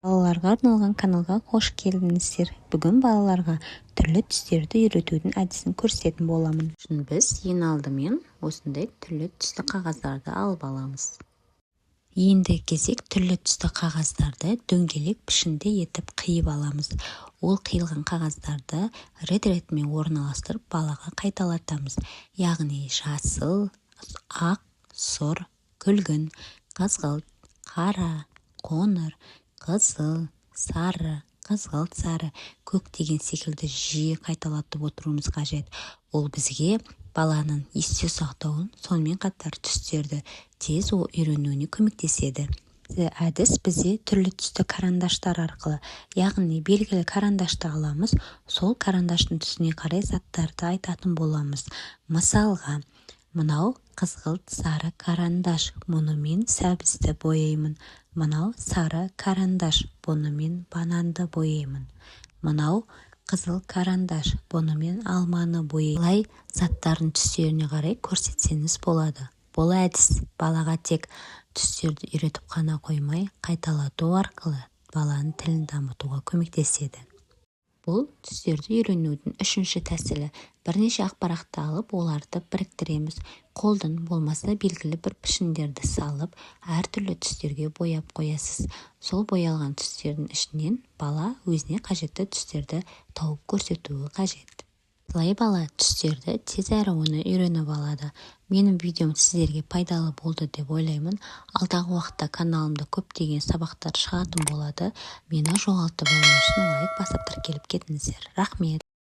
Балаларға арналған каналға қош келдіңіздер. Бүгін балаларға түрлі түстерді үйретудің әдісін көрсететін боламын. Үшін біз ең алдымен осындай түрлі түсті қағаздарды алып аламыз. Енді кезек түрлі түсті қағаздарды дөңгелек пішінде етіп қиып аламыз. Ол қиылған қағаздарды рет-ретімен орналастырып балаға қайталатамыз. Яғни жасыл, ақ, сұр, күлгін, қызғылт, қара, қоңыр, қызыл, сары, қызғылт сары, көк деген секілді жиі қайталатып отыруымыз қажет. Ол бізге баланың есте сақтауын, сонымен қатар түстерді тез үйренуіне көмектеседі. Әдіс бізде түрлі түсті карандаштар арқылы, яғни белгілі карандашты аламыз, сол карандаштың түсіне қарай заттарды айтатын боламыз. Мысалға, мынау қызғылт сары карандаш, мұнымен сәбізді бояймын. Мынау сары карандаш, бұнымен бананды бояймын. Мынау қызыл карандаш, бұнымен алманы бояймын. Бұлай заттардың түстеріне қарай көрсетсеңіз болады. Бұл әдіс балаға тек түстерді үйретіп қана қоймай, қайталату арқылы баланың тілін дамытуға көмектеседі. Бұл түстерді үйренудің үшінші тәсілі. Бірнеше ақпаратты алып, оларды біріктіреміз. Қолдың болмаса белгілі бір пішіндерді салып, әртүрлі түстерге бояп қоясыз. Сол боялған түстердің ішінен бала өзіне қажетті түстерді тауып көрсетуі қажет. Былай бала түстерді тез әрі оны үйреніп алады. Менің видеом сіздерге пайдалы болды деп ойлаймын. Алдағы уақытта каналымда көптеген сабақтар шығатын болады. Мені жоғалтып алмау үшін лайк басып тіркеліп кетіңіздер. Рахмет.